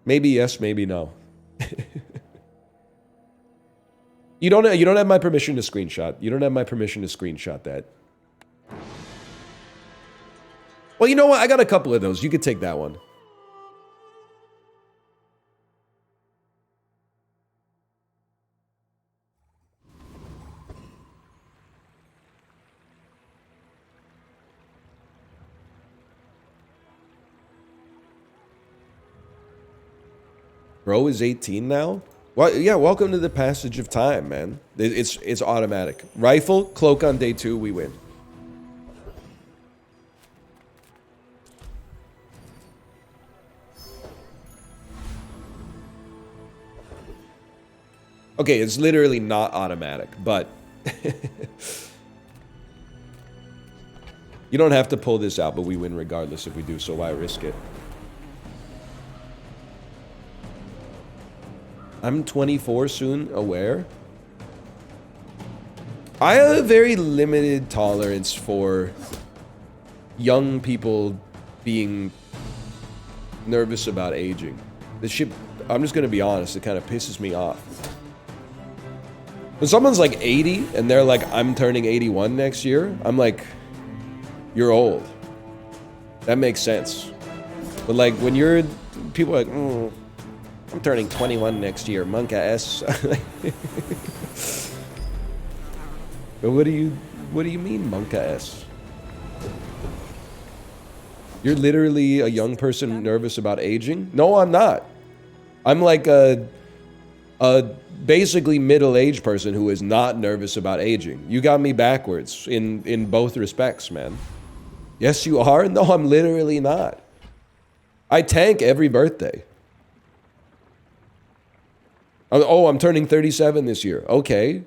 Maybe yes, maybe no. You don't have my permission to screenshot. You don't have my permission to screenshot that. Well, you know what? I got a couple of those. You could take that one. Bro is 18 now? Well, yeah, welcome to the passage of time, man. It's automatic. Rifle, cloak on day 2, we win. Okay, it's literally not automatic, but you don't have to pull this out, but we win regardless if we do, so why risk it? I'm 24 soon, aware. I have a very limited tolerance for young people being nervous about aging. This shit, I'm just gonna be honest, it kind of pisses me off. When someone's like 80 and they're like, I'm turning 81 next year, I'm like, you're old. That makes sense. But like when you're, people are like, I'm turning 21 next year, Monka S. But what do you mean, Monka S? You're literally a young person nervous about aging? No, I'm not. I'm like a basically middle-aged person who is not nervous about aging. You got me backwards in both respects, man. Yes, you are? No, I'm literally not. I tank every birthday. Oh, I'm turning 37 this year. Okay.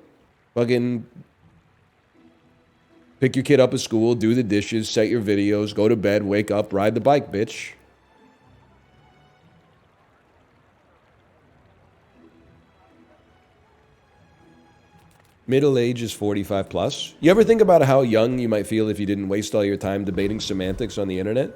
Fucking pick your kid up at school, do the dishes, set your videos, go to bed, wake up, ride the bike, bitch. Middle age is 45 plus. You ever think about how young you might feel if you didn't waste all your time debating semantics on the internet?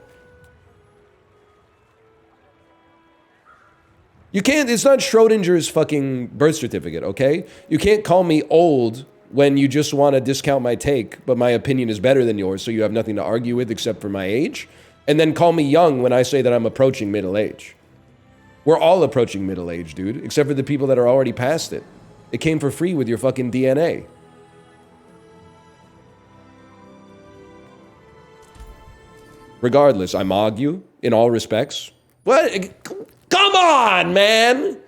You can't, it's not Schrodinger's fucking birth certificate, okay? You can't call me old when you just want to discount my take, but my opinion is better than yours, so you have nothing to argue with except for my age. And then call me young when I say that I'm approaching middle age. We're all approaching middle age, dude, except for the people that are already past it. It came for free with your fucking DNA. Regardless, I mog you in all respects. What? Come on, man!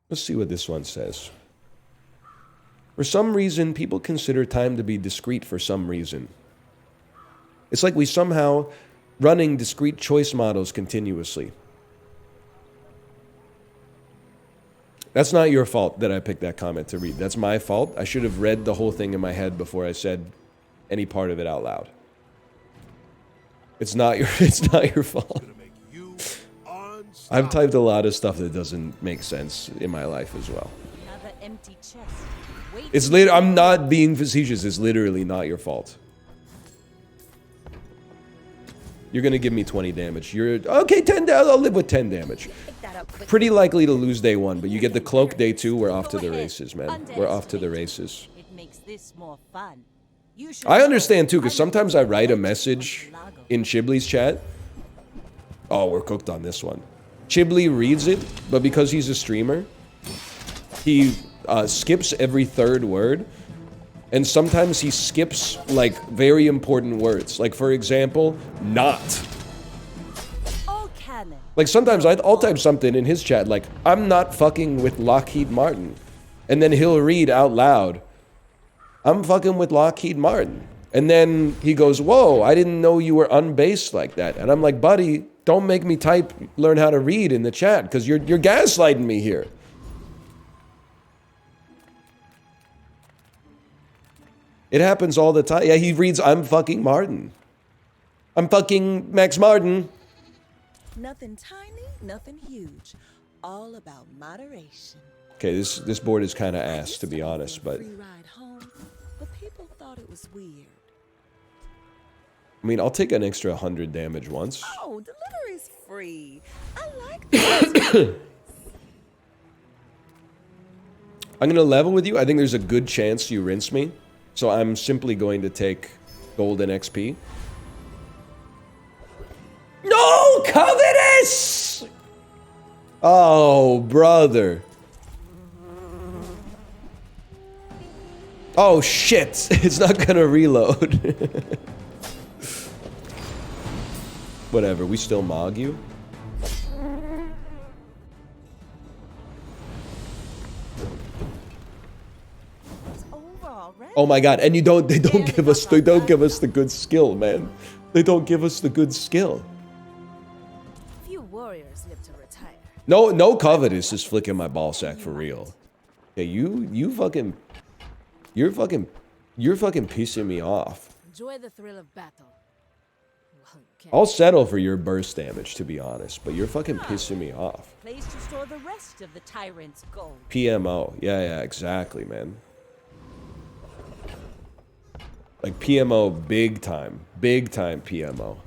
Let's see what this one says. For some reason, people consider time to be discrete for some reason. It's like we somehow running discrete choice models continuously. That's not your fault that I picked that comment to read. That's my fault. I should have read the whole thing in my head before I said any part of it out loud. It's not your fault. I've typed a lot of stuff that doesn't make sense in my life as well. It's I'm not being facetious. It's literally not your fault. You're gonna give me 20 damage. You're okay. 10. I'll live with 10 damage. Pretty likely to lose day 1, but you get the cloak day 2. We're off to the races, man. We're off to the races. It makes this more fun. I understand too, because sometimes I write a message in Chibli's chat. Oh, we're cooked on this one. Chibli reads it, but because he's a streamer, he skips every 3rd word. And sometimes he skips, like, very important words. Like, for example, not. Like, sometimes I'll type something in his chat, like, I'm not fucking with Lockheed Martin. And then he'll read out loud, I'm fucking with Lockheed Martin. And then he goes, whoa, I didn't know you were unbased like that. And I'm like, buddy, don't make me learn how to read in the chat, because you're gaslighting me here. It happens all the time. Yeah, he reads, I'm fucking Martin. I'm fucking Max Martin. Nothing tiny, nothing huge. all about moderation. Okay, this board is kind of ass, to be honest, but... Free ride home, but people thought it was weird. I mean, I'll take an extra 100 damage once. Oh, delivery's free. I like that. I'm going to level with you. I think there's a good chance you rinse me. So I'm simply going to take golden XP. No! Covetous! Oh, brother. Oh, shit. It's not going to reload. Whatever, we still mog you. Oh my god, and they don't give us the good skill, man. They don't give us the good skill. Few warriors live to retire. No covetous is flicking my ball sack for real. Yeah, you're fucking pissing me off. Enjoy the thrill of battle. I'll settle for your burst damage, to be honest, but you're fucking pissing me off. Place to store the rest of the tyrant's gold. PMO. Yeah, exactly, man. Like PMO big time. Big time PMO.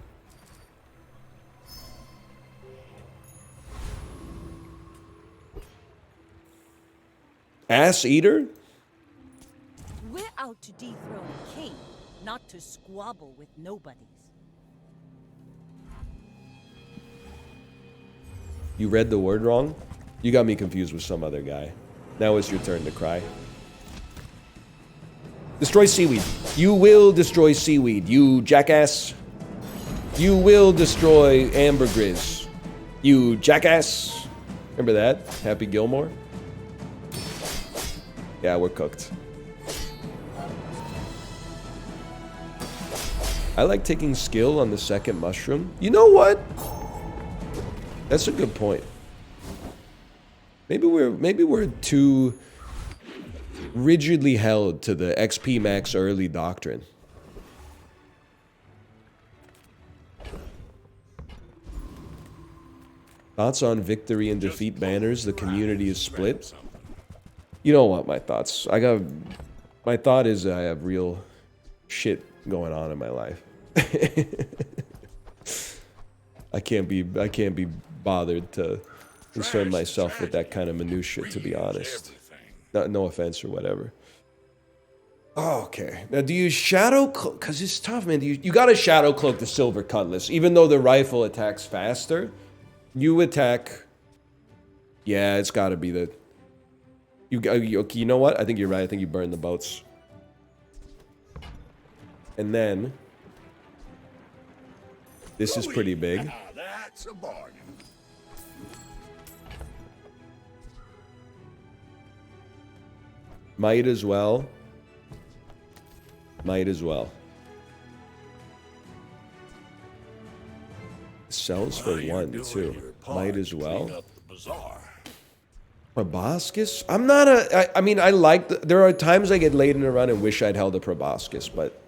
Ass eater? We're out to dethrone a king, not to squabble with nobodies. You read the word wrong? You got me confused with some other guy. Now it's your turn to cry. Destroy seaweed. You will destroy seaweed, you jackass. You will destroy ambergris. You jackass. Remember that? Happy Gilmore? Yeah, we're cooked. I like taking skill on the second mushroom. You know what? That's a good point. Maybe we're too rigidly held to the XP max early doctrine. Thoughts on victory and defeat banners? The community is split. You don't want my thoughts. My thought is I have real shit going on in my life. I can't be bothered to concern myself with that kind of minutia, to be honest. No offense or whatever. Oh, okay. Now, do you shadow cloak? Because it's tough, man. You got to shadow cloak the silver cutlass. Even though the rifle attacks faster, you attack... Yeah, it's got to be the... You know what? I think you're right. I think you burn the boats. And then... This is pretty big. That's a bargain. Might as well. Might as well. Sells for one, too. Might as well. Proboscis? I'm not a... I mean, I like... There are times I get late in a run and wish I'd held a proboscis, but...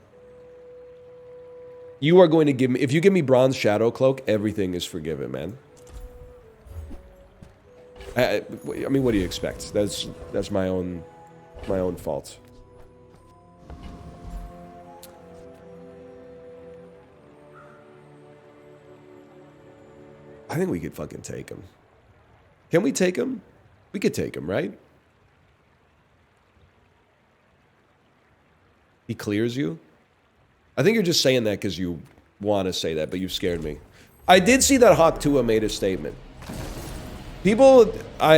You are going to give me... If you give me Bronze Shadow Cloak, everything is forgiven, man. I mean, what do you expect? That's my own fault. I think we could fucking take him. Can we take him? We could take him, right? He clears you? I think you're just saying that because you want to say that, but you scared me. I did see that Hawk Tua made a statement. People, all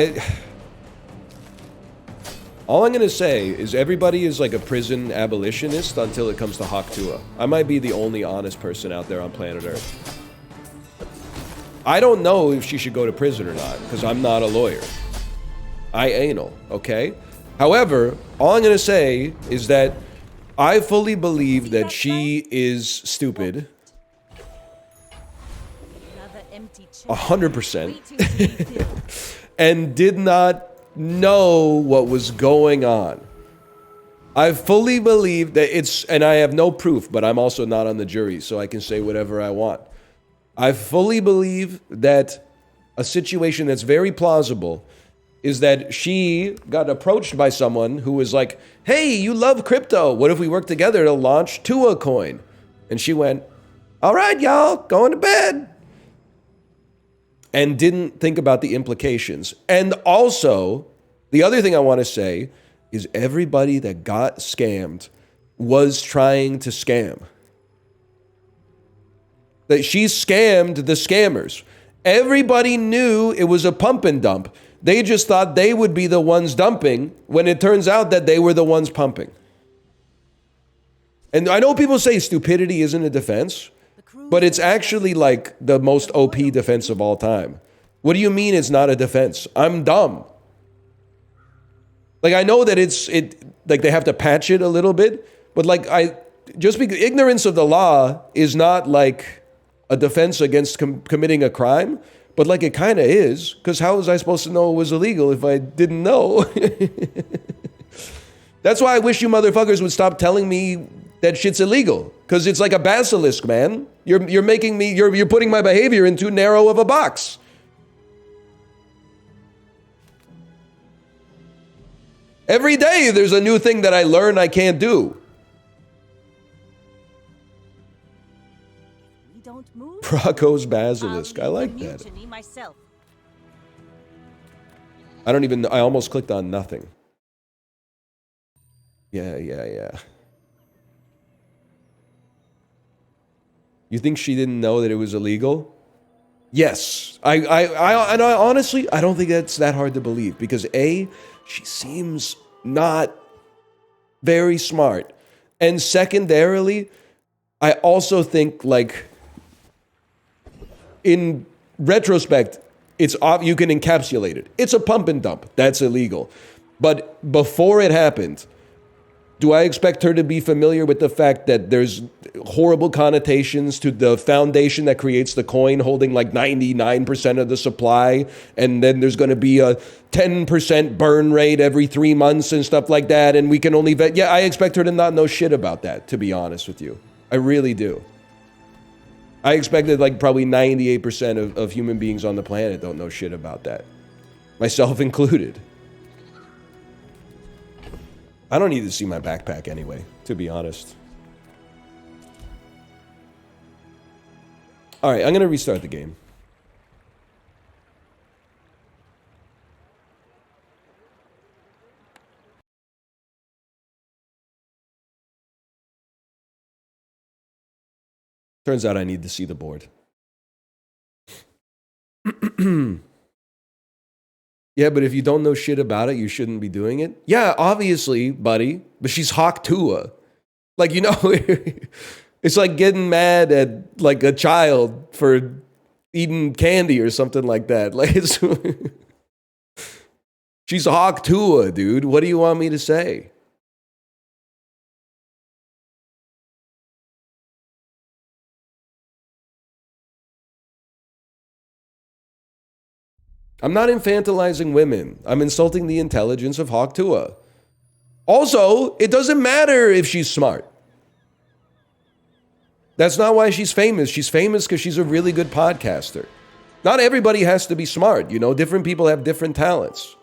I'm going to say is everybody is like a prison abolitionist until it comes to Hawk Tua. I might be the only honest person out there on planet Earth. I don't know if she should go to prison or not, because I'm not a lawyer. I anal, okay? However, all I'm going to say is that I fully believe that she is stupid. 100%. And did not know what was going on. I fully believe that it's, and I have no proof, but I'm also not on the jury, so I can say whatever I want. I fully believe that a situation that's very plausible is that she got approached by someone who was like, hey, you love crypto. What if we work together to launch Tua coin? And she went, all right, y'all, going to bed. And didn't think about the implications. And also, the other thing I want to say is everybody that got scammed was trying to scam. That she scammed the scammers. Everybody knew it was a pump and dump. They just thought they would be the ones dumping when it turns out that they were the ones pumping. And I know people say stupidity isn't a defense, but it's actually like the most OP defense of all time. What do you mean it's not a defense? I'm dumb. Like I know that like they have to patch it a little bit, but like just because ignorance of the law is not like a defense against committing a crime, but like it kind of is, because how was I supposed to know it was illegal if I didn't know? That's why I wish you motherfuckers would stop telling me that shit's illegal, because it's like a basilisk, man. You're making me, you're putting my behavior in too narrow of a box. Every day there's a new thing that I learn I can't do. Praco's basilisk. I like that. I don't even know. I almost clicked on nothing. Yeah. You think she didn't know that it was illegal? Yes. I honestly, I don't think that's that hard to believe, because A, she seems not very smart. And secondarily, I also think, like, in retrospect, you can encapsulate it. It's a pump and dump. That's illegal. But before it happened, do I expect her to be familiar with the fact that there's horrible connotations to the foundation that creates the coin holding like 99% of the supply, and then there's going to be a 10% burn rate every 3 months and stuff like that, and we can only vet? Yeah, I expect her to not know shit about that, to be honest with you. I really do. I expected like probably 98% of human beings on the planet don't know shit about that. Myself included. I don't need to see my backpack anyway, to be honest. All right, I'm going to restart the game. Turns out I need to see the board. Yeah, but if you don't know shit about it, you shouldn't be doing it. Yeah, obviously, buddy. But she's Hawk Tua. Like, you know, it's like getting mad at like a child for eating candy or something like that. Like, it's she's Hawk Tua, dude. What do you want me to say? I'm not infantilizing women. I'm insulting the intelligence of Hawk Tua. Also, it doesn't matter if she's smart. That's not why she's famous. She's famous because she's a really good podcaster. Not everybody has to be smart, you know? Different people have different talents.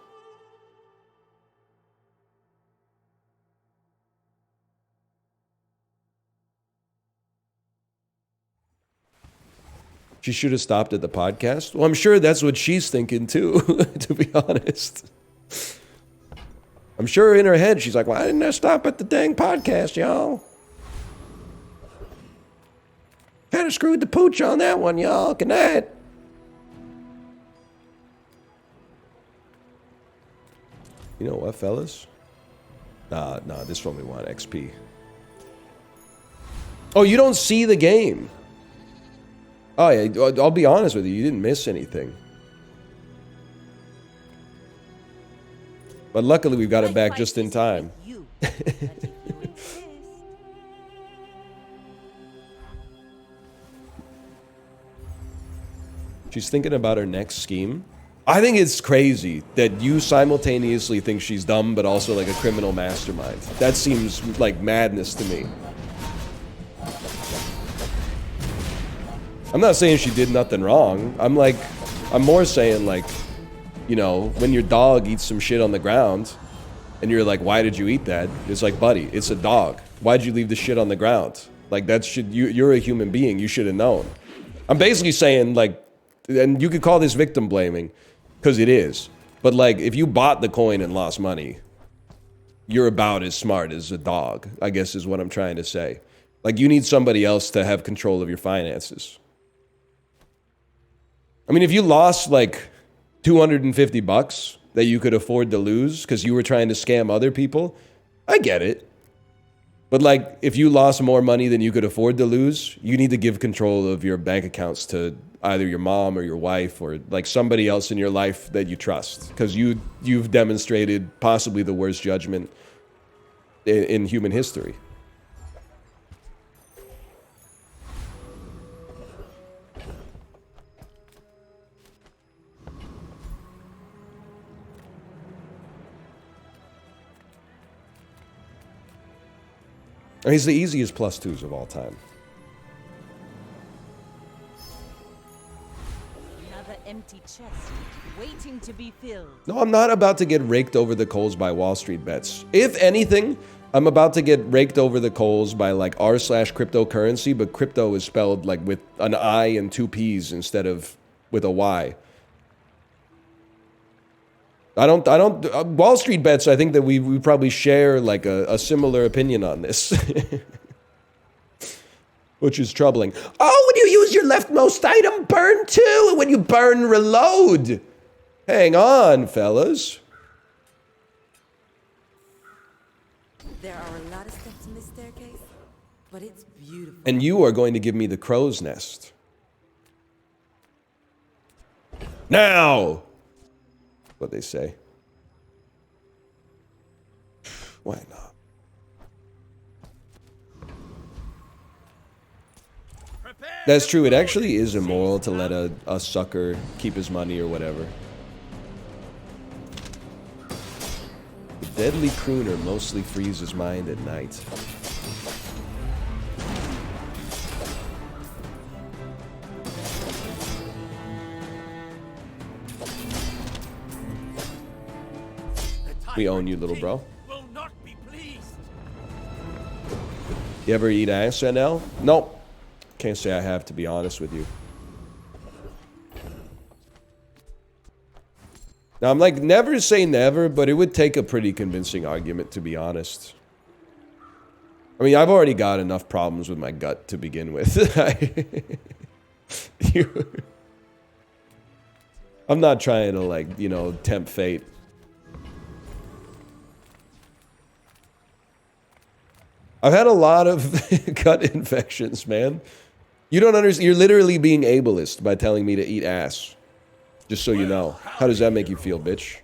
She should have stopped at the podcast. Well, I'm sure that's what she's thinking too, to be honest. I'm sure in her head, she's like, why didn't I stop at the dang podcast, y'all? Kind of screwed the pooch on that one, y'all. Good night. You know what, fellas? Nah, this one we want XP. Oh, you don't see the game. Oh, yeah, I'll be honest with you. You didn't miss anything. But luckily, we got it back just in time. She's thinking about her next scheme. I think it's crazy that you simultaneously think she's dumb, but also like a criminal mastermind. That seems like madness to me. I'm not saying she did nothing wrong. I'm like, I'm more saying, like, you know, when your dog eats some shit on the ground, and you're like, why did you eat that? It's like, buddy, it's a dog. Why'd you leave the shit on the ground? Like, that should, you're a human being. You should have known. I'm basically saying, like, and you could call this victim blaming, because it is. But, like, if you bought the coin and lost money, you're about as smart as a dog, I guess is what I'm trying to say. Like, you need somebody else to have control of your finances. I mean, if you lost, like, 250 bucks that you could afford to lose because you were trying to scam other people, I get it. But, like, if you lost more money than you could afford to lose, you need to give control of your bank accounts to either your mom or your wife or, like, somebody else in your life that you trust. Because you've demonstrated possibly the worst judgment in human history. He's the easiest +2s of all time. Another empty chest, waiting to be filled. No, I'm not about to get raked over the coals by Wall Street bets. If anything, I'm about to get raked over the coals by, like, r/cryptocurrency, but crypto is spelled, like, with an I and 2 P's instead of with a Y. Wall Street bets, I think that we probably share, like, a similar opinion on this. Which is troubling. Oh, when you use your leftmost item, burn too, and when you burn, reload. Hang on, fellas. There are a lot of steps in this staircase, but it's beautiful. And you are going to give me the crow's nest. Now! What they say. Why not? That's true. It actually is immoral to let a sucker keep his money or whatever. The deadly crooner mostly frees his mind at night. We own you, little bro. You ever eat ass, NL? Nope. Can't say I have, to be honest with you. Now, I'm like, never say never, but it would take a pretty convincing argument, to be honest. I mean, I've already got enough problems with my gut to begin with. I'm not trying to, like, you know, tempt fate. I've had a lot of gut infections, man. You don't understand. You're literally being ableist by telling me to eat ass. Just so you know. How does that make you feel, bitch?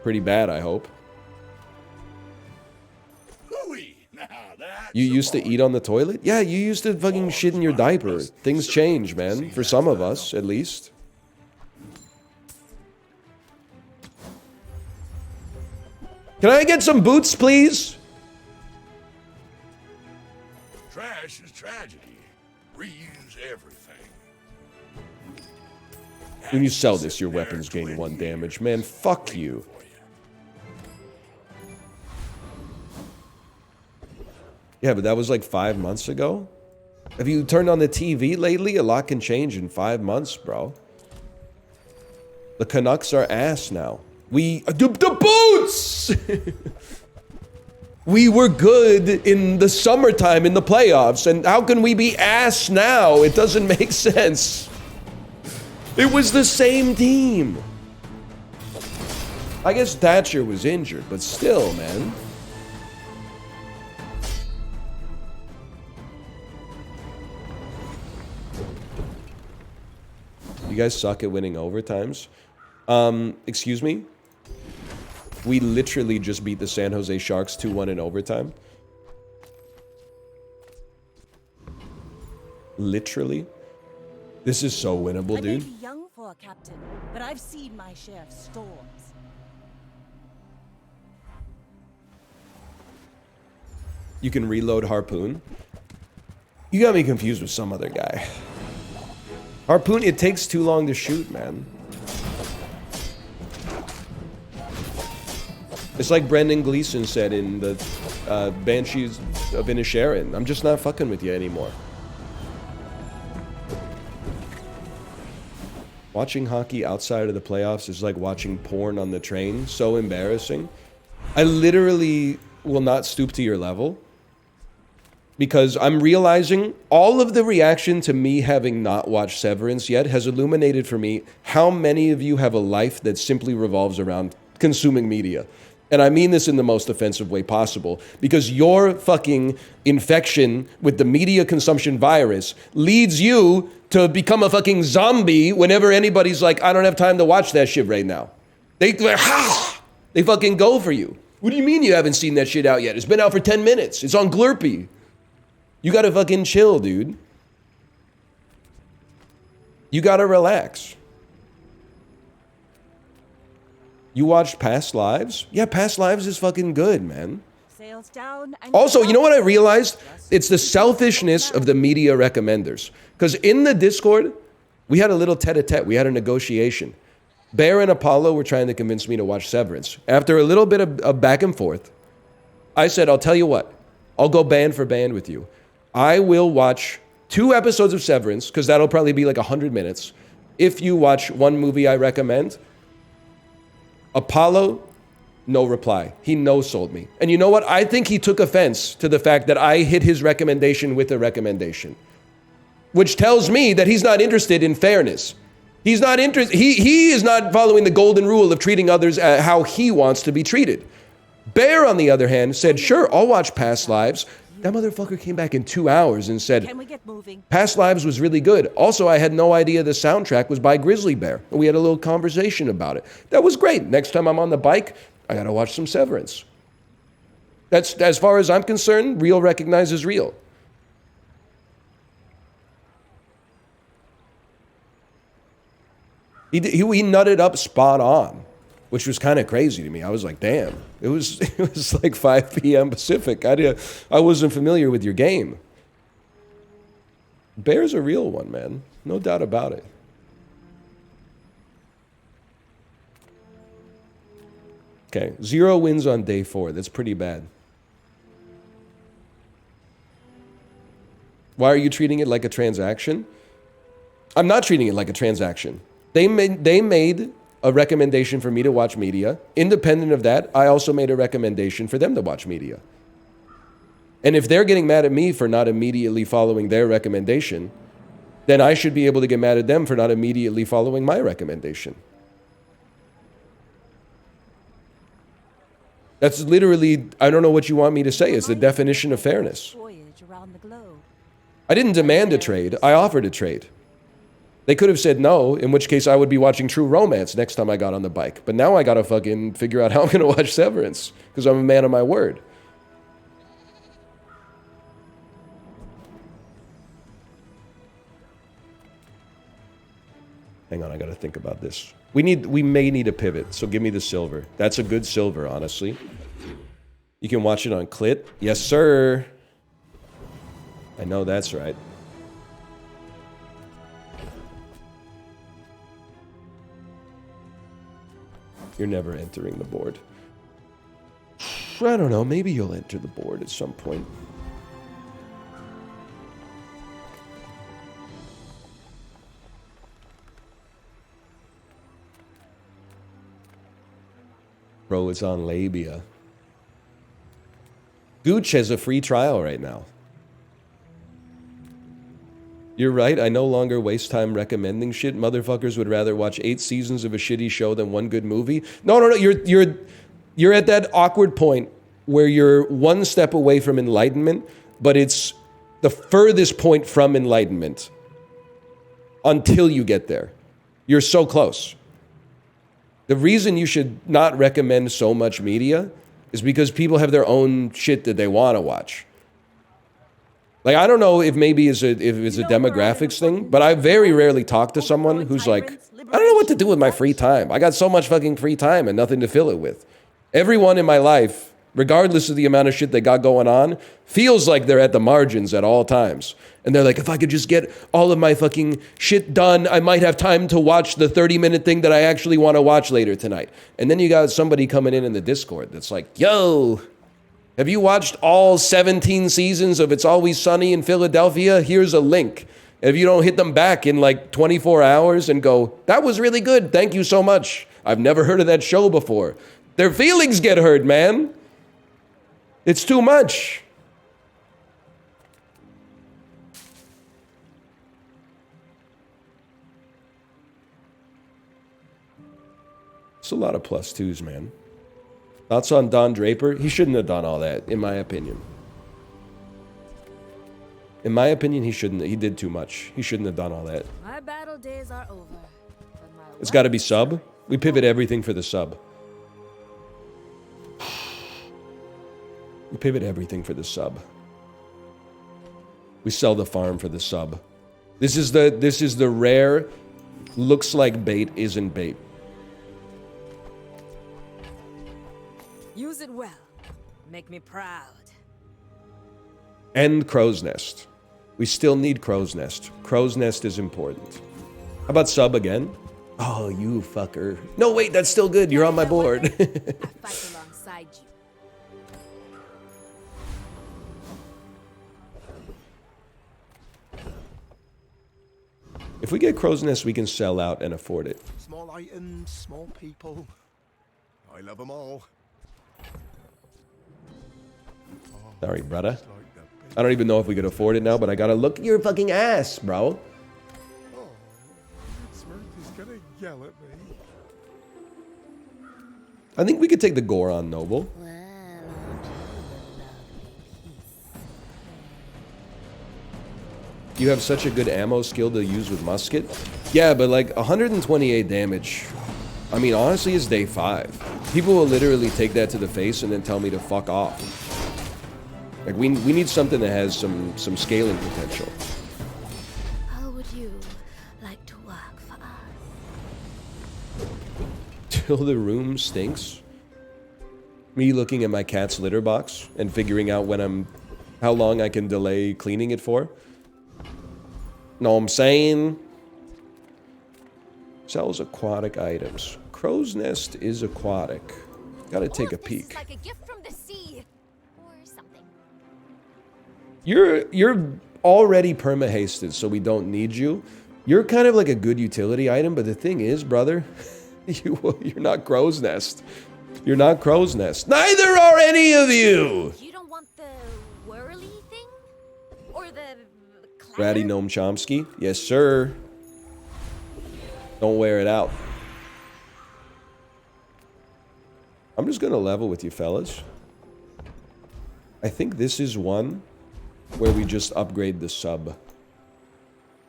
Pretty bad, I hope. You used to eat on the toilet? Yeah, you used to fucking shit in your diaper. Things change, man. For some of us, at least. Can I get some boots, please? Trash is tragedy. Reuse everything. When you sell this, your weapons gain 1 damage. Man, fuck you. Yeah, but that was like 5 months ago. Have you turned on the TV lately? A lot can change in 5 months, bro. The Canucks are ass now. The boots! We were good in the summertime in the playoffs, and how can we be ass now? It doesn't make sense. It was the same team. I guess Thatcher was injured, but still, man. You guys suck at winning overtimes. Excuse me? We literally just beat the San Jose Sharks 2-1 in overtime. Literally. This is so winnable, I may dude. be young for a captain, but I've seen my share of storms. You can reload Harpoon. You got me confused with some other guy. Harpoon, it takes too long to shoot, man. It's like Brendan Gleeson said in the Banshees of Inisherin. I'm just not fucking with you anymore. Watching hockey outside of the playoffs is like watching porn on the train. So embarrassing. I literally will not stoop to your level. Because I'm realizing all of the reaction to me having not watched Severance yet has illuminated for me how many of you have a life that simply revolves around consuming media. And I mean this in the most offensive way possible, because your fucking infection with the media consumption virus leads you to become a fucking zombie whenever anybody's like, I don't have time to watch that shit right now. They fucking go for you. What do you mean you haven't seen that shit out yet? It's been out for 10 minutes. It's on Glurpy. You gotta fucking chill, dude. You gotta relax. You watched Past Lives? Yeah, Past Lives is fucking good, man. Sales down and Also, you know what I realized? It's the selfishness of the media recommenders. Because in the Discord, we had a little tete-a-tete. We had a negotiation. Bear and Apollo were trying to convince me to watch Severance. After a little bit of back and forth, I said, I'll tell you what. I'll go band for band with you. I will watch 2 episodes of Severance, because that'll probably be like 100 minutes. If you watch one movie I recommend, Apollo, no reply. He no-sold me. And you know what? I think he took offense to the fact that I hit his recommendation with a recommendation, which tells me that he's not interested in fairness. He's not interested. He is not following the golden rule of treating others how he wants to be treated. Bear, on the other hand, said, sure, I'll watch Past Lives. That motherfucker came back in 2 hours and said, Can we get moving? Past Lives was really good. Also, I had no idea the soundtrack was by Grizzly Bear. And we had a little conversation about it. That was great. Next time I'm on the bike, I gotta watch some Severance. That's, as far as I'm concerned, real recognizes real. He nutted up spot on, which was kind of crazy to me. I was like, damn. It was like 5 p.m. Pacific. I wasn't familiar with your game. Bear's a real one, man. No doubt about it. Okay, 0 wins on day 4. That's pretty bad. Why are you treating it like a transaction? I'm not treating it like a transaction. They made a recommendation for me to watch media. Independent of that, I also made a recommendation for them to watch media. And if they're getting mad at me for not immediately following their recommendation, then I should be able to get mad at them for not immediately following my recommendation. That's literally, I don't know what you want me to say. It's the definition of fairness. Voyage around the globe. I didn't demand a trade. I offered a trade. They could have said no, in which case I would be watching True Romance next time I got on the bike. But now I gotta fucking figure out how I'm gonna watch Severance, because I'm a man of my word. Hang on, I gotta think about this. We may need a pivot, so give me the silver. That's a good silver, honestly. You can watch it on Clit. Yes, sir. I know that's right. You're never entering the board. I don't know, maybe you'll enter the board at some point. Bro, it's on Labia. Gooch has a free trial right now. You're right, I no longer waste time recommending shit. Motherfuckers would rather watch 8 seasons of a shitty show than one good movie. No, you're at that awkward point where you're one step away from enlightenment, but it's the furthest point from enlightenment until you get there. You're so close. The reason you should not recommend so much media is because people have their own shit that they want to watch. Like, I don't know if maybe if it's a demographics thing, but I very rarely talk to someone who's like, I don't know what to do with my free time. I got so much fucking free time and nothing to fill it with. Everyone in my life regardless of the amount of shit they got going on, feels like they're at the margins at all times. And they're like, if I could just get all of my fucking shit done, I might have time to watch the 30-minute thing that I actually want to watch later tonight. And then you got somebody coming in the Discord that's like, yo, have you watched all 17 seasons of It's Always Sunny in Philadelphia? Here's a link. If you don't hit them back in like 24 hours and go, that was really good, thank you so much. I've never heard of that show before. Their feelings get hurt, man. It's too much. It's a lot of plus twos, man. Thoughts on Don Draper? He shouldn't have done all that, in my opinion. In my opinion, he shouldn't. He did too much. He shouldn't have done all that. My battle days are over. It's got to be sub. We pivot everything for the sub. We pivot everything for the sub. We sell the farm for the sub. This is the rare looks like bait isn't bait. Use it well. Make me proud. And Crow's Nest. We still need Crow's Nest. Crow's Nest is important. How about sub again? Oh, you fucker. No, wait, that's still good. You're on my board. I fight alongside you. If we get Crow's Nest, we can sell out and afford it. Small items, small people. I love them all. Sorry, brother. I don't even know if we could afford it now, but I gotta look at your fucking ass, bro. Oh, Smirk is gonna yell at me. I think we could take the Goron Noble. You have such a good ammo skill to use with musket. Yeah, but like 128 damage. I mean, honestly, it's day 5. People will literally take that to the face and then tell me to fuck off. Like, we need something that has some scaling potential. How would you like to work for us? Till the room stinks. Me looking at my cat's litter box and figuring out how long I can delay cleaning it for. Know what I'm saying? Sells aquatic items. Crow's Nest is aquatic. Gotta take a peek. Like a gift from the sea, or something. You're already perma-hasted, so we don't need you. You're kind of like a good utility item, but the thing is, brother, you're not Crow's Nest. You're not Crow's Nest. Neither are any of you! You don't want the whirly thing? Or the Ratty Gnome Chomsky? Yes, sir. Don't wear it out. I'm just gonna level with you, fellas. I think this is one where we just upgrade the sub.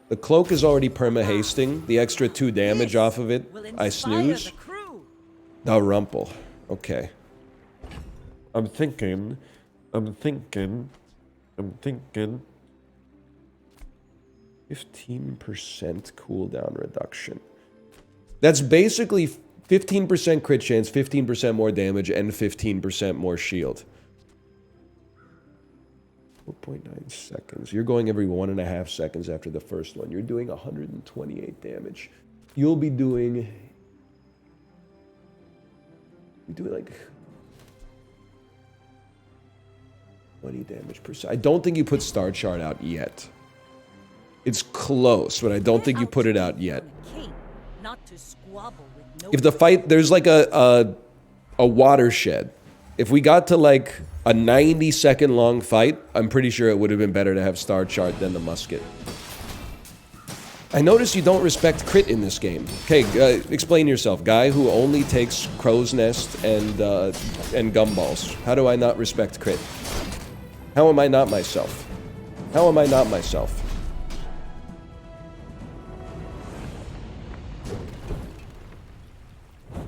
The cloak is already perma-hasting. The extra 2 damage off of it, I snooze. The rumple. Okay. I'm thinking. 15% cooldown reduction. That's basically 15% crit chance, 15% more damage, and 15% more shield. 4.9 seconds. You're going every 1.5 seconds after the first one. You're doing 128 damage. You'll be doing... You do like 20 damage per second. I don't think you put Star Chart out yet. It's close, but I don't think you put it out yet. If the fight, there's like a watershed. If we got to like a 90-second long fight, I'm pretty sure it would have been better to have Star Chart than the musket. I notice you don't respect crit in this game. Okay, explain yourself. Guy who only takes Crow's Nest and Gumballs. How do I not respect crit? How am I not myself? How am I not myself?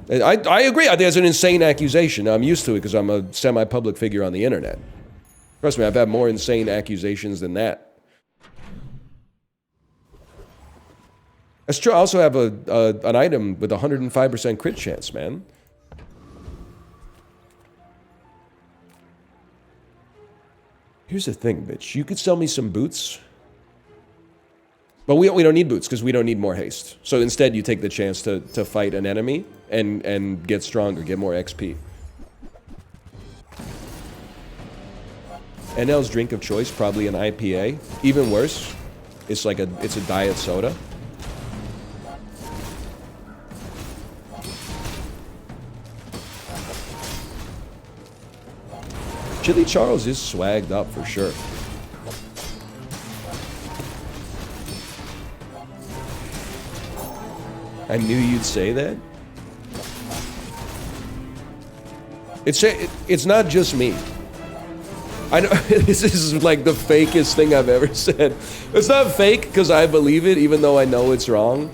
I agree. I think that's an insane accusation. I'm used to it because I'm a semi-public figure on the internet. Trust me, I've had more insane accusations than that. That's true. I also have an item with 105% crit chance, man. Here's the thing, bitch. You could sell me some boots. But we don't need boots because we don't need more haste. So instead you take the chance to fight an enemy and get stronger, get more XP. NL's drink of choice, probably an IPA. Even worse, it's a diet soda. Chili Charles is swagged up for sure. I knew you'd say that. It's not just me. I know this is like the fakest thing I've ever said. It's not fake because I believe it, even though I know it's wrong,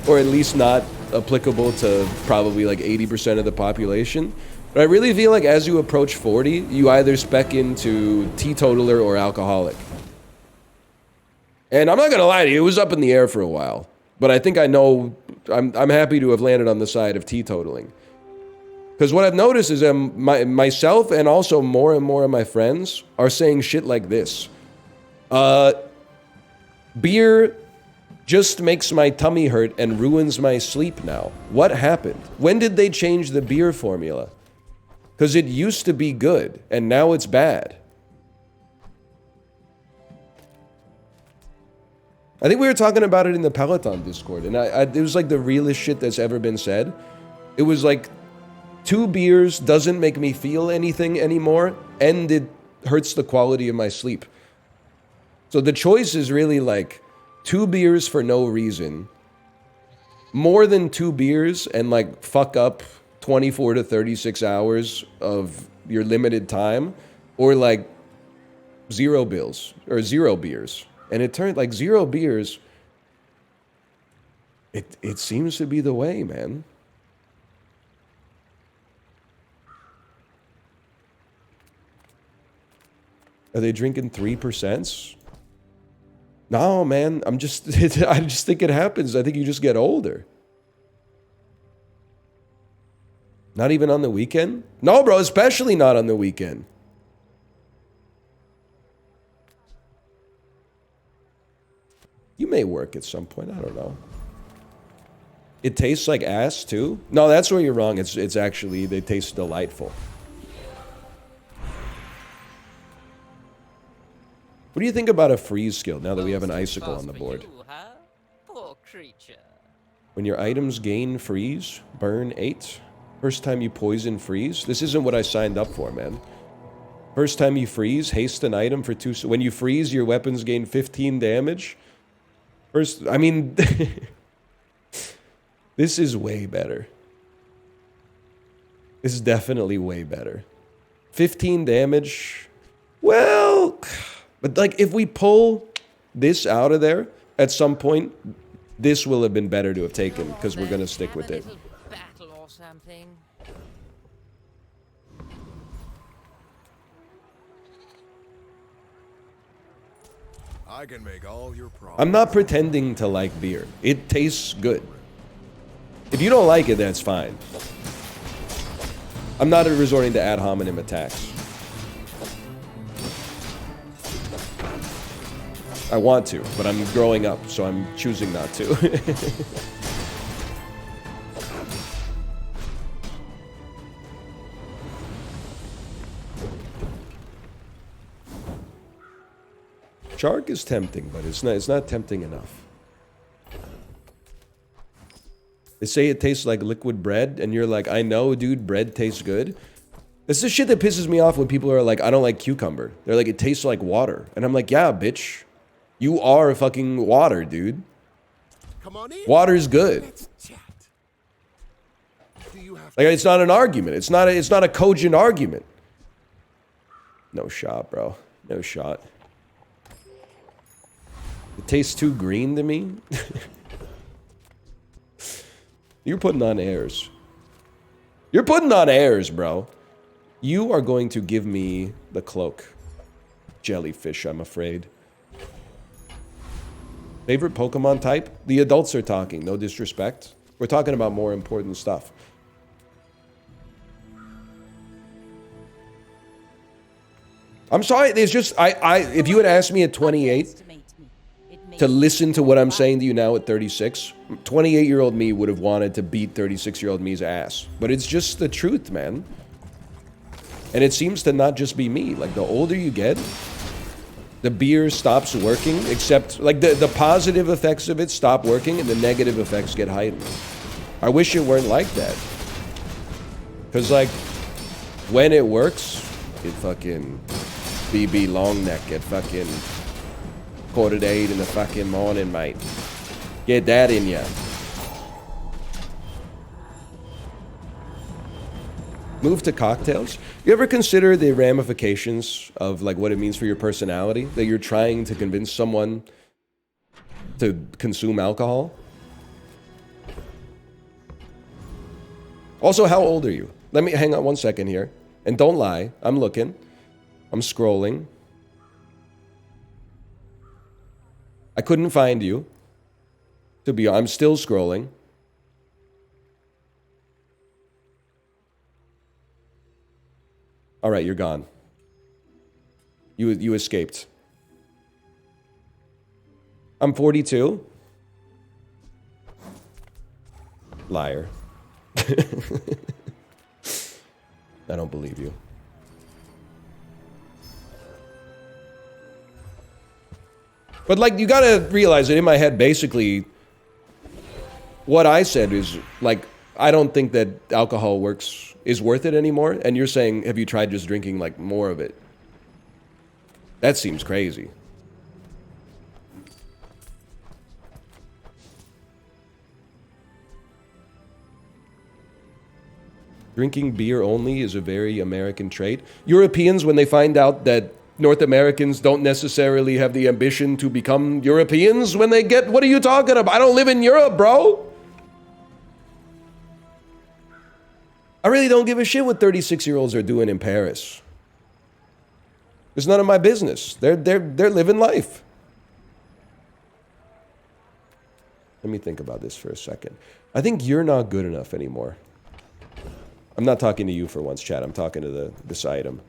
or at least not applicable to probably like 80% of the population. But I really feel like as you approach 40, you either spec into teetotaler or alcoholic. And I'm not gonna lie to you, it was up in the air for a while. But I think I know, I'm happy to have landed on the side of teetotaling. Because what I've noticed is that myself and also more and more of my friends are saying shit like this. Beer just makes my tummy hurt and ruins my sleep now. What happened? When did they change the beer formula? Because it used to be good, and now it's bad. I think we were talking about it in the Peloton Discord, and it was like the realest shit that's ever been said. It was like, 2 beers doesn't make me feel anything anymore, and it hurts the quality of my sleep. So the choice is really like 2 beers for no reason, more than 2 beers and like fuck up 24 to 36 hours of your limited time, or like 0 beers. And it turned like 0 beers. It seems to be the way, man. Are they drinking 3%? No, man. I just think it happens. I think you just get older. Not even on the weekend? No, bro, especially not on the weekend. You may work at some point. I don't know. It tastes like ass, too? No, that's where you're wrong. It's actually, they taste delightful. What do you think about a freeze skill now that we have an icicle on the board? Poor creature. When your items gain freeze, burn 8. First time you poison freeze. This isn't what I signed up for, man. First time you freeze, haste an item for 2. When you freeze, your weapons gain 15 damage. First, I mean, this is way better. This is definitely way better. 15 damage. Well, but like if we pull this out of there at some point, this will have been better to have taken because we're gonna stick with it. Battle or something. I can make all your problems. I'm not pretending to like beer. It tastes good. If you don't like it, that's fine. I'm not resorting to ad hominem attacks. I want to, but I'm growing up, so I'm choosing not to. Shark is tempting, but it's not tempting enough. They say it tastes like liquid bread, and you're like, I know, dude, bread tastes good. It's the shit that pisses me off when people are like, I don't like cucumber. They're like, it tastes like water. And I'm like, yeah, bitch. You are fucking water, dude. Come on in. Water's good. Let's chat. Do you have Like, it's not an argument. It's not a cogent argument. No shot, bro. No shot. It tastes too green to me. You're putting on airs. You're putting on airs, bro. You are going to give me the cloak. Jellyfish, I'm afraid. Favorite Pokemon type? The adults are talking, no disrespect. We're talking about more important stuff. I'm sorry. There's just if you had asked me at 28 to listen to what I'm saying to you now at 36, 28-year-old me would have wanted to beat 36-year-old me's ass. But it's just the truth, man. And it seems to not just be me. Like, the older you get, the beer stops working, except, like, the positive effects of it stop working and the negative effects get heightened. I wish it weren't like that. Because, like, when it works, it fucking BB long neck at fucking 7:45 in the fucking morning, mate. Get that in ya. Move to cocktails. You ever consider the ramifications of, like, what it means for your personality? That you're trying to convince someone to consume alcohol? Also, how old are you? Let me hang on 1 second here. And don't lie. I'm looking. I'm scrolling. I couldn't find you. I'm still scrolling. All right, you're gone. You escaped. I'm 42. Liar. I don't believe you. But, like, you gotta realize that in my head, basically, what I said is, like, I don't think that alcohol is worth it anymore. And you're saying, have you tried just drinking, like, more of it? That seems crazy. Drinking beer only is a very American trait. Europeans, when they find out that North Americans don't necessarily have the ambition to become Europeans, what are you talking about? I don't live in Europe, bro. I really don't give a shit what 36-year-olds are doing in Paris. It's none of my business. They're living life. Let me think about this for a second. I think you're not good enough anymore. I'm not talking to you for once, chat. I'm talking to this item.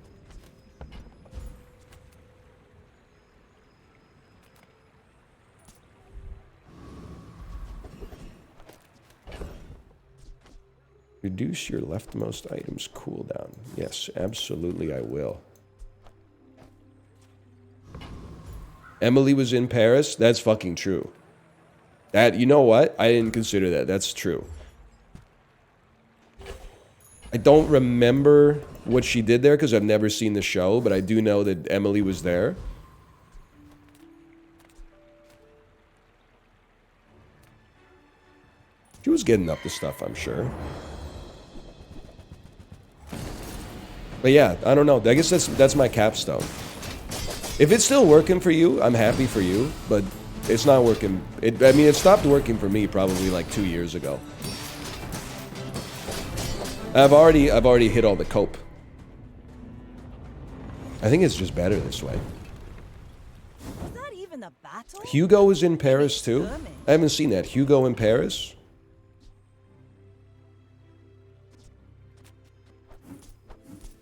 Reduce your leftmost item's cooldown. Yes, absolutely I will. Emily was in Paris? That's fucking true. You know what? I didn't consider that. That's true. I don't remember what she did there because I've never seen the show, but I do know that Emily was there. She was getting up to stuff, I'm sure. But yeah, I don't know. I guess that's my capstone. If it's still working for you, I'm happy for you, but it's not working. It stopped working for me probably like 2 years ago. I've already hit all the cope. I think it's just better this way. Was that even a battle? Hugo is in Paris too. I haven't seen that. Hugo in Paris?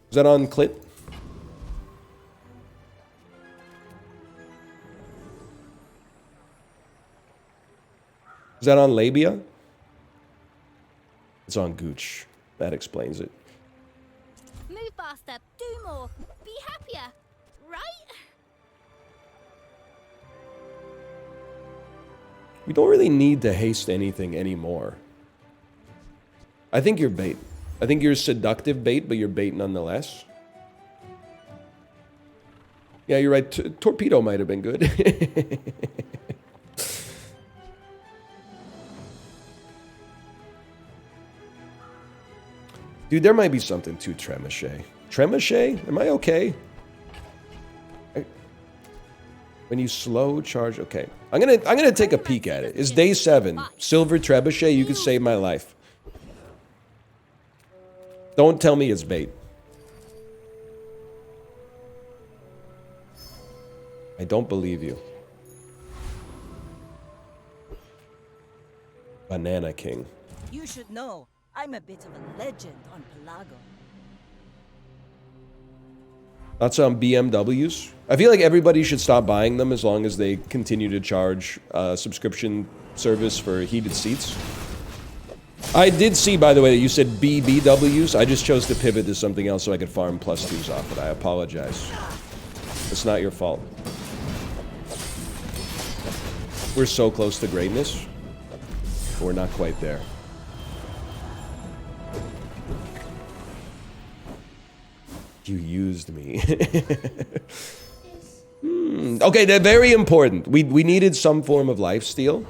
Is that on clip? Is that on labia? It's on Gooch. That explains it. Move faster, do more, be happier, right? We don't really need to haste anything anymore. I think you're bait. I think you're seductive bait, but you're bait nonetheless. Yeah, you're right. Torpedo might have been good. Dude, there might be something to Trebuchet. Trebuchet? Am I okay? When you slow charge, okay. I'm gonna take a peek at it. It's day 7. Silver Trebuchet, you could save my life. Don't tell me it's bait. I don't believe you. Banana King. You should know, I'm a bit of a legend on Pelago. Thoughts on BMWs? I feel like everybody should stop buying them as long as they continue to charge subscription service for heated seats. I did see, by the way, that you said BBWs. I just chose to pivot to something else so I could farm +2s off it. I apologize. It's not your fault. We're so close to greatness. But we're not quite there. You used me. Okay, they're very important. We needed some form of lifesteal.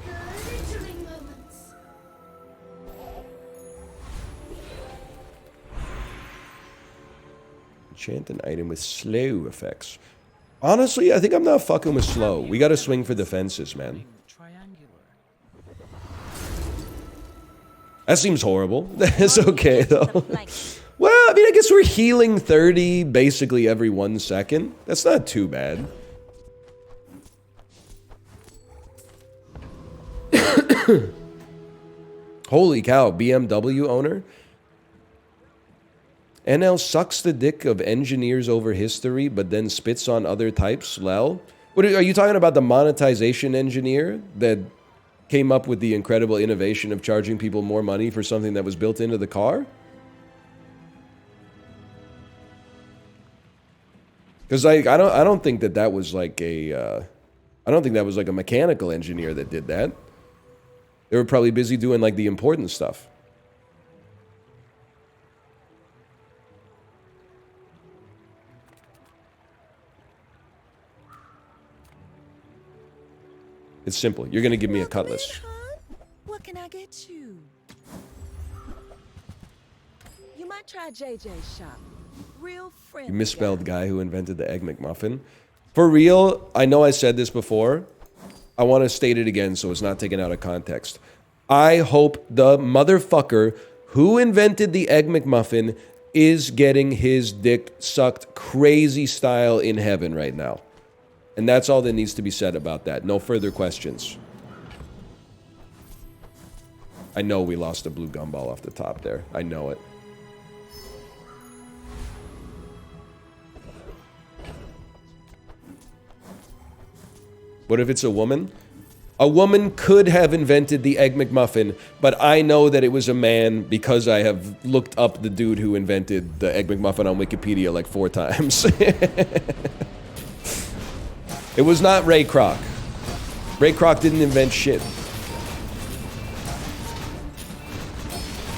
Enchant an item with slow effects. Honestly, I think I'm not fucking with slow. We gotta swing for defenses, man. That seems horrible. That's okay, though. Well, I mean, I guess we're healing 30 basically every 1 second. That's not too bad. Holy cow, BMW owner? NL sucks the dick of engineers over history, but then spits on other types, lel? What are you talking about, the monetization engineer that came up with the incredible innovation of charging people more money for something that was built into the car? Because I don't think that was like a I don't think that was like a mechanical engineer that did that. They were probably busy doing like the important stuff. It's simple. You're gonna give me a cutlass. What can I get you? You might try JJ's shop. Real friendly. You misspelled guy who invented the Egg McMuffin. For real, I know I said this before. I want to state it again so it's not taken out of context. I hope the motherfucker who invented the Egg McMuffin is getting his dick sucked crazy style in heaven right now. And that's all that needs to be said about that. No further questions. I know we lost a blue gumball off the top there. I know it. What if it's a woman? A woman could have invented the Egg McMuffin, but I know that it was a man because I have looked up the dude who invented the Egg McMuffin on Wikipedia like 4 times. It was not Ray Kroc. Ray Kroc didn't invent shit.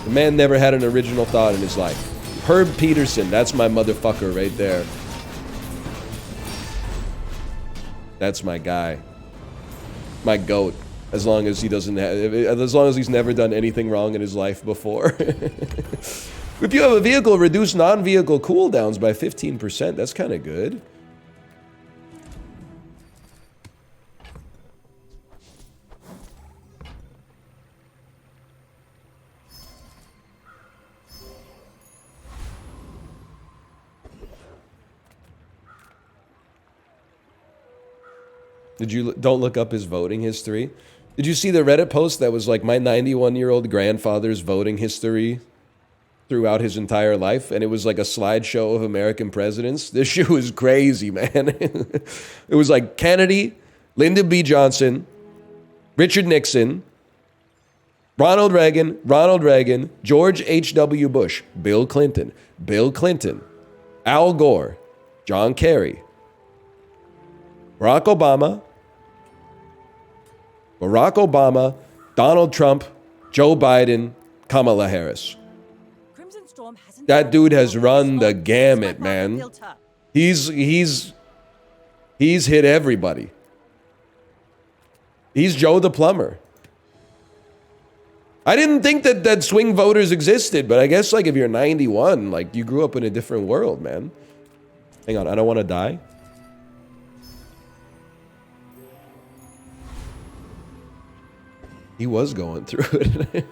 The man never had an original thought in his life. Herb Peterson, that's my motherfucker right there. That's my guy. My goat. As long as he doesn't have, as long as he's never done anything wrong in his life before. If you have a vehicle, reduce non-vehicle cooldowns by 15%. That's kind of good. Don't look up his voting history. Did you see the Reddit post that was like my 91-year-old grandfather's voting history throughout his entire life? And it was like a slideshow of American presidents. This shit was crazy, man. It was like Kennedy, Lyndon B. Johnson, Richard Nixon, Ronald Reagan, George H.W. Bush, Bill Clinton, Al Gore, John Kerry, Barack Obama, Donald Trump, Joe Biden, Kamala Harris. Crimson Storm hasn't That dude has run the gamut, man. He's hit everybody. He's Joe the plumber. I didn't think that swing voters existed, but I guess like if you're 91, like you grew up in a different world, man. Hang on, I don't want to die. He was going through it.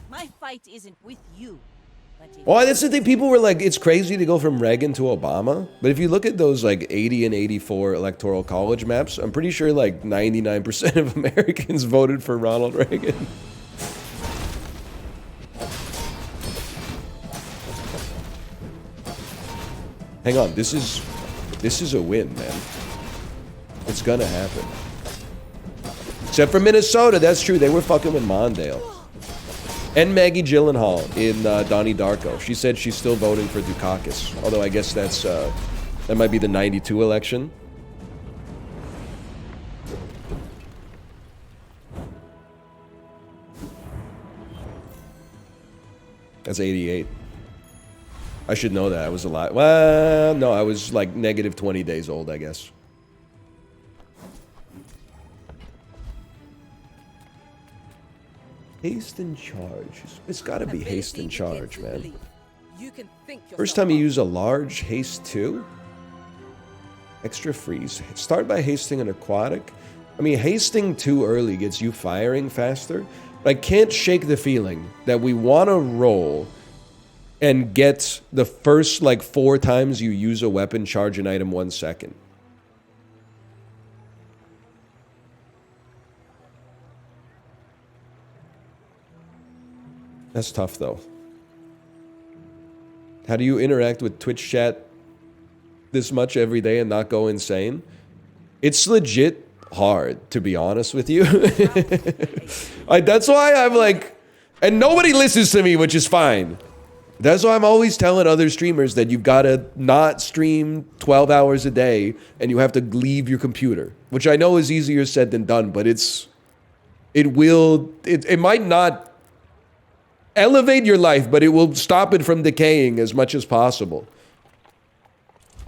My fight isn't with you. Well, that's the thing. People were like, it's crazy to go from Reagan to Obama. But if you look at those like 80 and 84 electoral college maps, I'm pretty sure like 99% of Americans voted for Ronald Reagan. Hang on, this is a win, man. It's gonna happen. Except for Minnesota, that's true. They were fucking with Mondale. And Maggie Gyllenhaal in Donnie Darko. She said she's still voting for Dukakis. Although I guess that's that might be the 92 election. That's 88. I should know that. I was a lot. Well, no, I was like negative 20 days old, I guess. Haste and charge. It's gotta be haste and charge, man. First time you use a large haste 2? Extra freeze. Start by hasting an aquatic. I mean, hasting too early gets you firing faster. But I can't shake the feeling that we want to roll and get the first, like, 4 times you use a weapon, charge an item 1 second. That's tough, though. How do you interact with Twitch chat this much every day and not go insane? It's legit hard, to be honest with you. That's why I'm like... And nobody listens to me, which is fine. That's why I'm always telling other streamers that you've got to not stream 12 hours a day and you have to leave your computer. Which I know is easier said than done, but it might not elevate your life, but it will stop it from decaying as much as possible.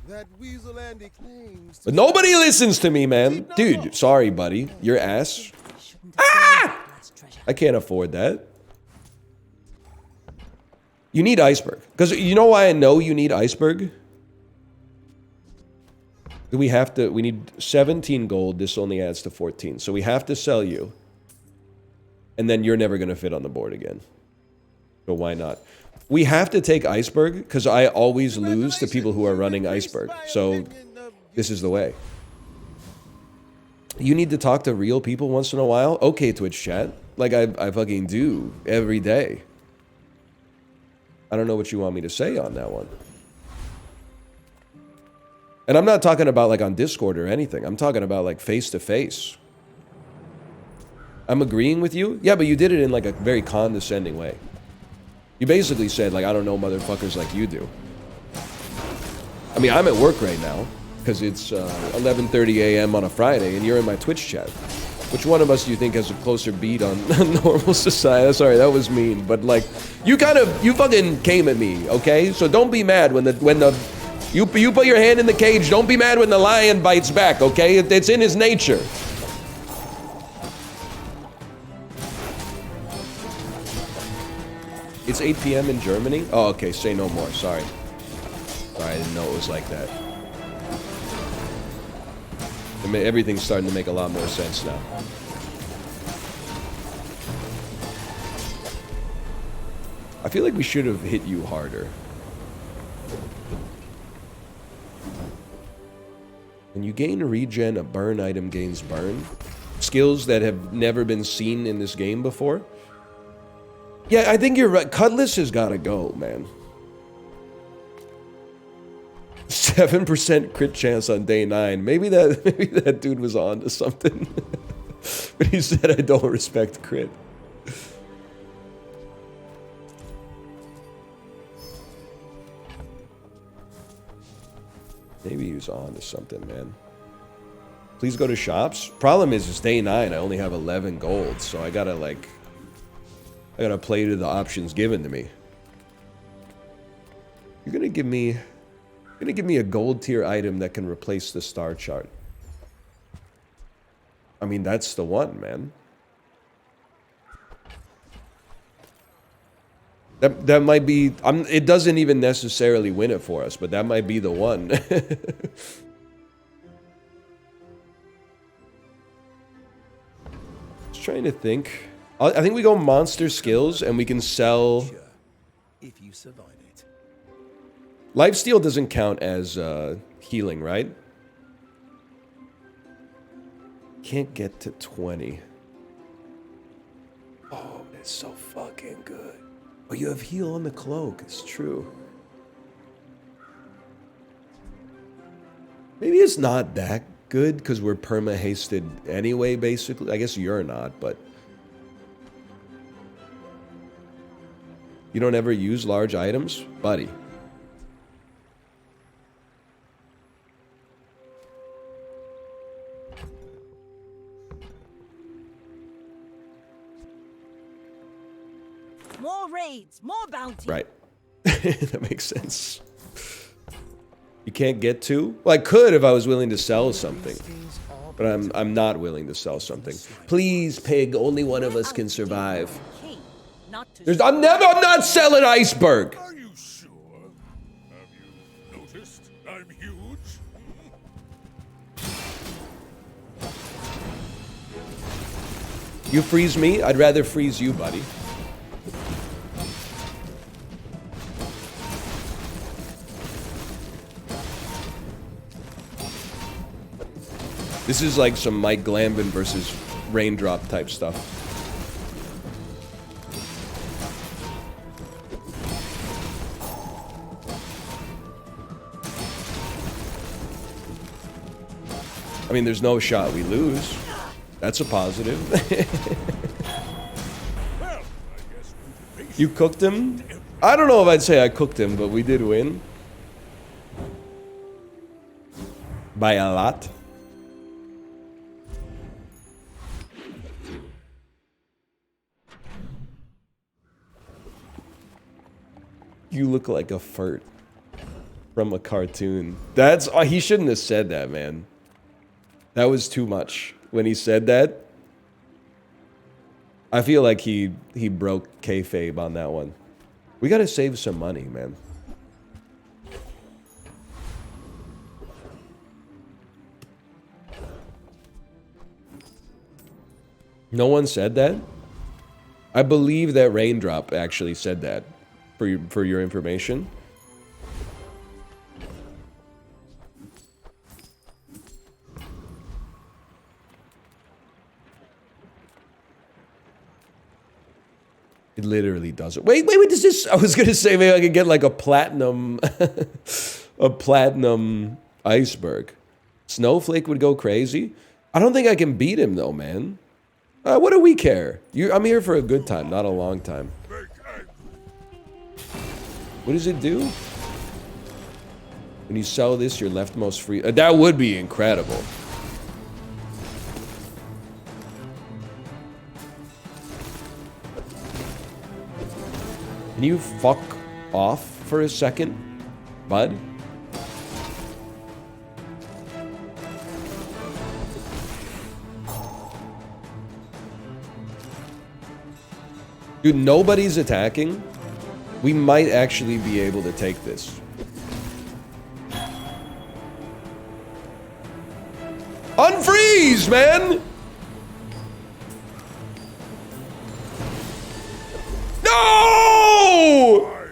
That Weasel Andy claims. But nobody listens to me, man. Dude, sorry, buddy. Your ass. Ah! I can't afford that. You need iceberg. Because you know why I know you need iceberg? We need 17 gold. This only adds to 14. So we have to sell you. And then you're never going to fit on the board again. So why not? We have to take iceberg because I always lose to people who are running iceberg. So this is the way. You need to talk to real people once in a while. Okay, Twitch chat. Like I fucking do every day. I don't know what you want me to say on that one. And I'm not talking about like on Discord or anything. I'm talking about like face to face. I'm agreeing with you. Yeah, but you did it in like a very condescending way. You basically said like, I don't know motherfuckers like you do. I mean, I'm at work right now because it's 11:30 a.m. on a Friday and you're in my Twitch chat. Which one of us do you think has a closer beat on normal society? Sorry, that was mean, but like, you fucking came at me, okay? So don't be mad when you put your hand in the cage. Don't be mad when the lion bites back, okay? It's in his nature. It's 8 p.m. in Germany? Oh, okay, say no more, sorry. Sorry, I didn't know it was like that. Everything's starting to make a lot more sense now. I feel like we should have hit you harder. When you gain regen, a burn item gains burn. Skills that have never been seen in this game before. Yeah, I think you're right. Cutlass has got to go, man. 7% crit chance on day 9. Maybe that dude was on to something. But he said, I don't respect crit. Maybe he was on to something, man. Please go to shops. Problem is, it's day 9. I only have 11 gold, so I gotta play to the options given to me. You're gonna give me a gold tier item that can replace the star chart. I mean, that's the one, man. That might be... it doesn't even necessarily win it for us, but that might be the one. Just trying to think. I think we go monster skills and we can sell... If you survive it. Lifesteal doesn't count as healing, right? Can't get to 20. Oh, it's so fucking good. Oh, you have heal on the cloak. It's true. Maybe it's not that good because we're perma-hasted anyway, basically. I guess you're not, but... You don't ever use large items? Buddy. More raids, more bounty. Right. That makes sense. You can't get to? Well, I could if I was willing to sell something. But I'm not willing to sell something. Please, pig, only one of us can survive. King, not to I'm not selling iceberg. Are you sure? Have you noticed I'm huge? You freeze me? I'd rather freeze you, buddy. This is like some Mike Glanvin versus Raindrop type stuff. I mean, there's no shot we lose. That's a positive. Well, I guess we You cooked him? I don't know if I'd say I cooked him, but we did win. By a lot. You look like a fart from a cartoon. That's he shouldn't have said that, man. That was too much when he said that. I feel like he broke kayfabe on that one. We gotta save some money, man. No one said that? I believe that Raindrop actually said that. For your information. It literally doesn't. Wait, does this... I was gonna say maybe I could get like a platinum... a platinum iceberg. Snowflake would go crazy. I don't think I can beat him though, man. What do we care? I'm here for a good time, not a long time. What does it do? When you sell this, you're left most free. That would be incredible. Can you fuck off for a second, bud? Dude, nobody's attacking. We might actually be able to take this. Unfreeze, man! No!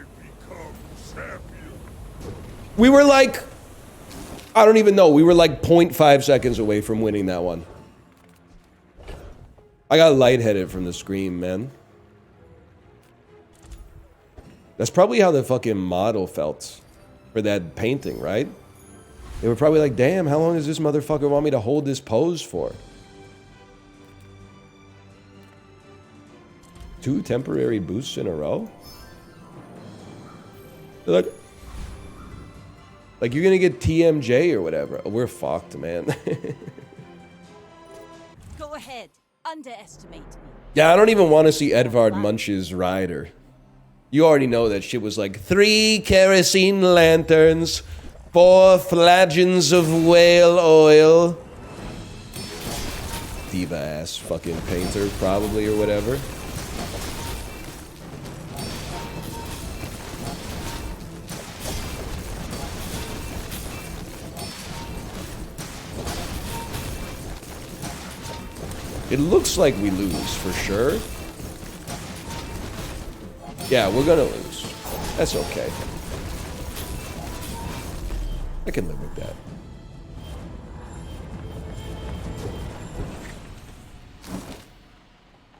We were like... I don't even know. We were like 0.5 seconds away from winning that one. I got lightheaded from the scream, man. That's probably how the fucking model felt for that painting, right? They were probably like, damn, how long does this motherfucker want me to hold this pose for? 2 temporary boosts in a row? They're like you're gonna get TMJ or whatever. We're fucked, man. Go ahead. Underestimate me. Yeah, I don't even want to see Edvard Munch's rider. You already know that shit was like 3 kerosene lanterns, 4 flagons of whale oil. Diva ass fucking painter, probably, or whatever. It looks like we lose for sure. Yeah, we're gonna lose. That's okay. I can live with that.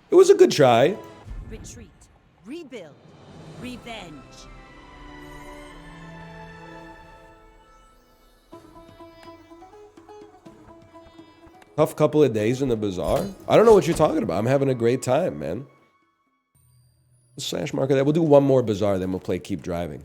It was a good try. Retreat. Rebuild. Revenge. Tough couple of days in the bazaar? I don't know what you're talking about. I'm having a great time, man. Slash marker that. We'll do one more bazaar, then we'll play Keep Driving.